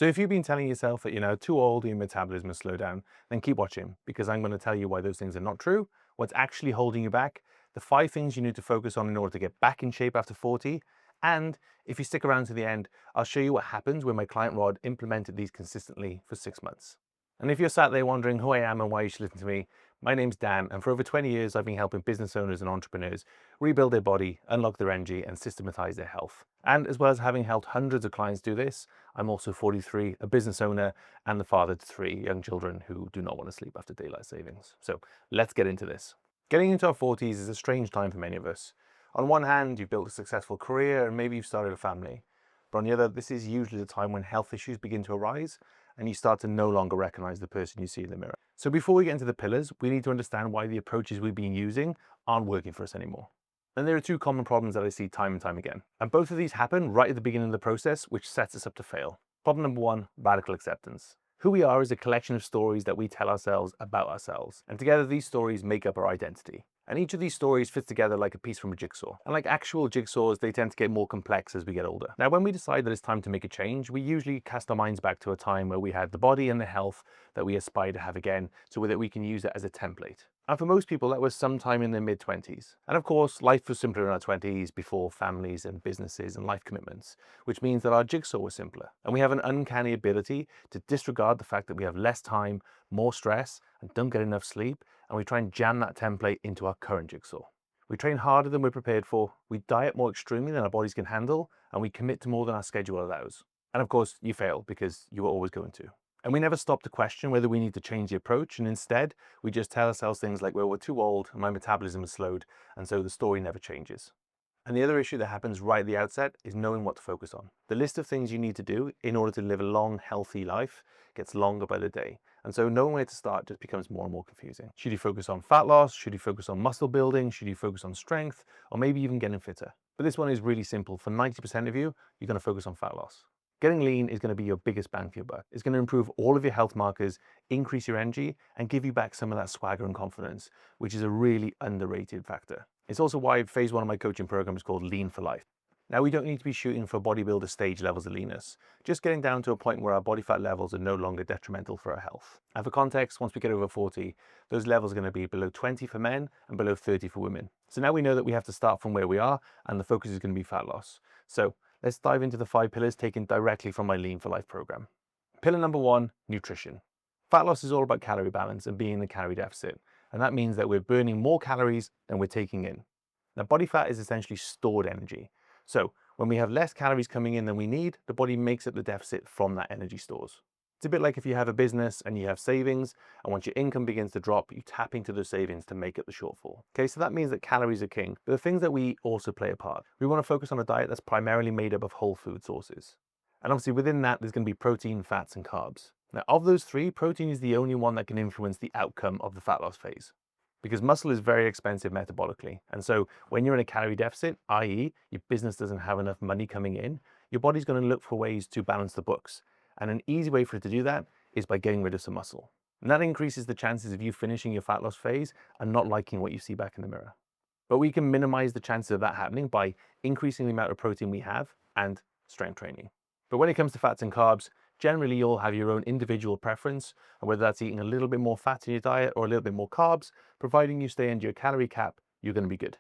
So if you've been telling yourself that you're now too old and your metabolism has slowed down, then keep watching because I'm going to tell you why those things are not true, what's actually holding you back, the 5 things you need to focus on in order to get back in shape after 40, and if you stick around to the end, I'll show you what happens when my client Rod implemented these consistently for 6 months. And if you're sat there wondering who I am and why you should listen to me, my name's Dan, and for over 20 years I've been helping business owners and entrepreneurs rebuild their body, unlock their energy, and systematize their health. And as well as having helped hundreds of clients do this, I'm also 43, a business owner, and the father to 3 young children who do not want to sleep after daylight savings. So let's get into this. Getting into our 40s is a strange time for many of us. On one hand, you've built a successful career and maybe you've started a family. But on the other, this is usually the time when health issues begin to arise and you start to no longer recognize the person you see in the mirror. So before we get into the pillars, we need to understand why the approaches we've been using aren't working for us anymore. And there are 2 common problems that I see time and time again. And both of these happen right at the beginning of the process, which sets us up to fail. Problem number 1, radical acceptance. Who we are is a collection of stories that we tell ourselves about ourselves. And together these stories make up our identity. And each of these stories fits together like a piece from a jigsaw. And like actual jigsaws, they tend to get more complex as we get older. Now, when we decide that it's time to make a change, we usually cast our minds back to a time where we had the body and the health that we aspire to have again, so that we can use it as a template. And for most people, that was sometime in their mid-20s. And of course, life was simpler in our 20s before families and businesses and life commitments, which means that our jigsaw was simpler. And we have an uncanny ability to disregard the fact that we have less time, more stress, and don't get enough sleep, and we try and jam that template into our current jigsaw. We train harder than we're prepared for, we diet more extremely than our bodies can handle, and we commit to more than our schedule allows. And of course, you fail because you were always going to. And we never stop to question whether we need to change the approach, and instead, we just tell ourselves things like, well, we're too old, and my metabolism has slowed, and so the story never changes. And the other issue that happens right at the outset is knowing what to focus on. The list of things you need to do in order to live a long, healthy life gets longer by the day. And so knowing where to start just becomes more and more confusing. Should you focus on fat loss? Should you focus on muscle building? Should you focus on strength? Or maybe even getting fitter? But this one is really simple. For 90% of you, you're going to focus on fat loss. Getting lean is going to be your biggest bang for your buck. It's going to improve all of your health markers, increase your energy, and give you back some of that swagger and confidence, which is a really underrated factor. It's also why phase 1 of my coaching program is called Lean for Life. Now, we don't need to be shooting for bodybuilder stage levels of leanness, just getting down to a point where our body fat levels are no longer detrimental for our health. And for context, once we get over 40, those levels are going to be below 20 for men and below 30 for women. So now we know that we have to start from where we are, and the focus is going to be fat loss. So let's dive into the 5 pillars taken directly from my Lean for Life program. Pillar number 1, nutrition. Fat loss is all about calorie balance and being in the calorie deficit. And that means that we're burning more calories than we're taking in. Now, body fat is essentially stored energy. So when we have less calories coming in than we need, the body makes up the deficit from that energy stores. It's a bit like if you have a business and you have savings, and once your income begins to drop, you tap into those savings to make up the shortfall. Okay, so that means that calories are king, but the things that we eat also play a part. We want to focus on a diet that's primarily made up of whole food sources. And obviously within that, there's going to be protein, fats, and carbs. Now, of those 3, protein is the only one that can influence the outcome of the fat loss phase. Because muscle is very expensive metabolically. And so when you're in a calorie deficit, i.e. your business doesn't have enough money coming in, your body's going to look for ways to balance the books. And an easy way for it to do that is by getting rid of some muscle. And that increases the chances of you finishing your fat loss phase and not liking what you see back in the mirror. But we can minimize the chances of that happening by increasing the amount of protein we have and strength training. But when it comes to fats and carbs, generally you'll have your own individual preference, and whether that's eating a little bit more fat in your diet or a little bit more carbs, providing you stay under your calorie cap, you're going to be good.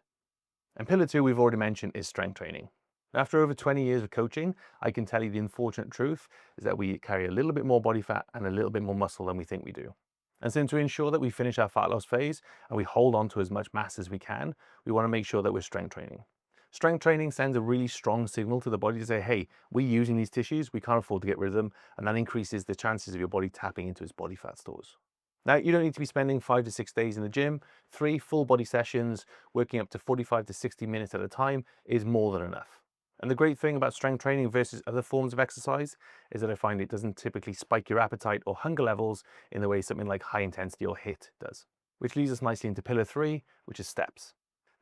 And pillar 2 we've already mentioned is strength training. After over 20 years of coaching, I can tell you the unfortunate truth is that we carry a little bit more body fat and a little bit more muscle than we think we do. And so to ensure that we finish our fat loss phase and we hold on to as much mass as we can, we want to make sure that we're strength training. Strength training sends a really strong signal to the body to say, hey, we're using these tissues, we can't afford to get rid of them, and that increases the chances of your body tapping into its body fat stores. Now, you don't need to be spending 5 to 6 days in the gym. 3 full body sessions, working up to 45 to 60 minutes at a time is more than enough. And the great thing about strength training versus other forms of exercise is that I find it doesn't typically spike your appetite or hunger levels in the way something like high intensity or HIIT does. Which leads us nicely into pillar 3, which is steps.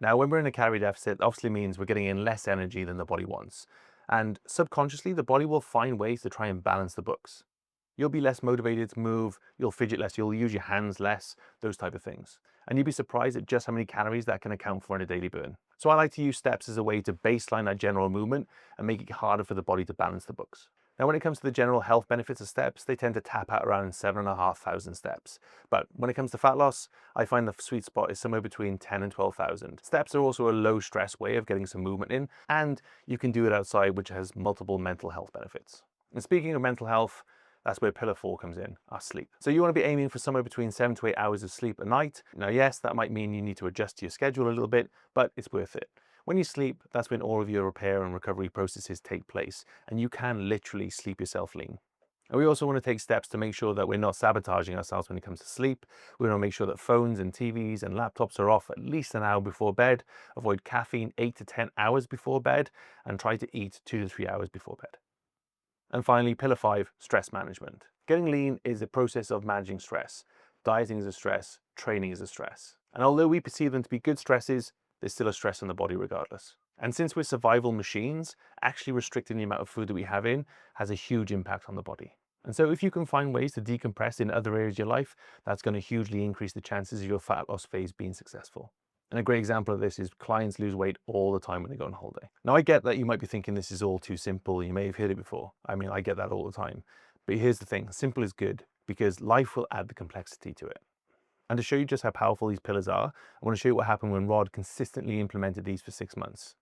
Now, when we're in a calorie deficit, it obviously means we're getting in less energy than the body wants. And subconsciously, the body will find ways to try and balance the books. You'll be less motivated to move, you'll fidget less, you'll use your hands less, those type of things. And you'd be surprised at just how many calories that can account for in a daily burn. So I like to use steps as a way to baseline that general movement and make it harder for the body to balance the books. Now, when it comes to the general health benefits of steps, they tend to tap out around 7,500 steps. But when it comes to fat loss, I find the sweet spot is somewhere between 10 and 12,000. Steps are also a low stress way of getting some movement in, and you can do it outside, which has multiple mental health benefits. And speaking of mental health, that's where pillar 4 comes in, our sleep. So you want to be aiming for somewhere between 7 to 8 hours of sleep a night. Now, yes, that might mean you need to adjust your schedule a little bit, but it's worth it. When you sleep, that's when all of your repair and recovery processes take place, and you can literally sleep yourself lean. And we also want to take steps to make sure that we're not sabotaging ourselves when it comes to sleep. We want to make sure that phones and TVs and laptops are off at least an hour before bed, avoid caffeine 8 to 10 hours before bed, and try to eat 2 to 3 hours before bed. And finally, pillar 5, stress management. Getting lean is a process of managing stress. Dieting is a stress, training is a stress. And although we perceive them to be good stresses, there's still a stress on the body regardless. And since we're survival machines, actually restricting the amount of food that we have in has a huge impact on the body. And so if you can find ways to decompress in other areas of your life, that's going to hugely increase the chances of your fat loss phase being successful. And a great example of this is clients lose weight all the time when they go on holiday. Now, I get that you might be thinking this is all too simple. You may have heard it before. I mean, I get that all the time. But here's the thing, simple is good because life will add the complexity to it. And to show you just how powerful these pillars are, I want to show you what happened when Rod consistently implemented these for 6 months.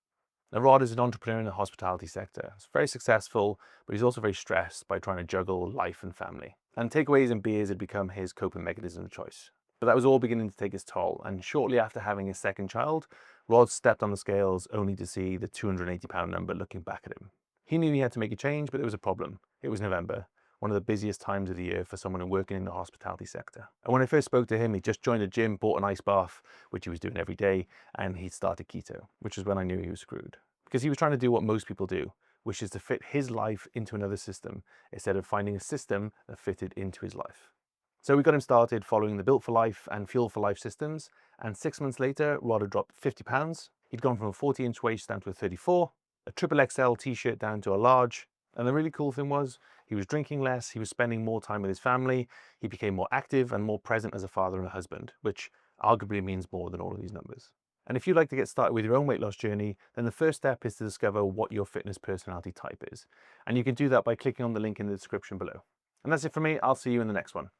Now, Rod is an entrepreneur in the hospitality sector. He's very successful, but he's also very stressed by trying to juggle life and family. And takeaways and beers had become his coping mechanism of choice. But that was all beginning to take its toll, and shortly after having his second child, Rod stepped on the scales only to see the 280-pound number looking back at him. He knew he had to make a change, but there was a problem. It was November, one of the busiest times of the year for someone working in the hospitality sector. And when I first spoke to him, he just joined a gym, bought an ice bath, which he was doing every day, and he started keto, which is when I knew he was screwed. Because he was trying to do what most people do, which is to fit his life into another system, instead of finding a system that fitted into his life. So we got him started following the Built for Life and Fuel for Life systems, and 6 months later, Rod had dropped 50 pounds. He'd gone from a 40-inch waist down to a 34, a triple XL t-shirt down to a large, and the really cool thing was, he was drinking less, he was spending more time with his family, he became more active and more present as a father and a husband, which arguably means more than all of these numbers. And if you'd like to get started with your own weight loss journey, then the first step is to discover what your fitness personality type is. And you can do that by clicking on the link in the description below. And that's it from me. I'll see you in the next one.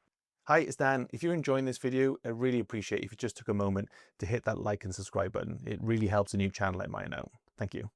Hi, it's Dan. If you're enjoying this video, I really appreciate if you just took a moment to hit that like and subscribe button. It really helps a new channel like mine out. Thank you.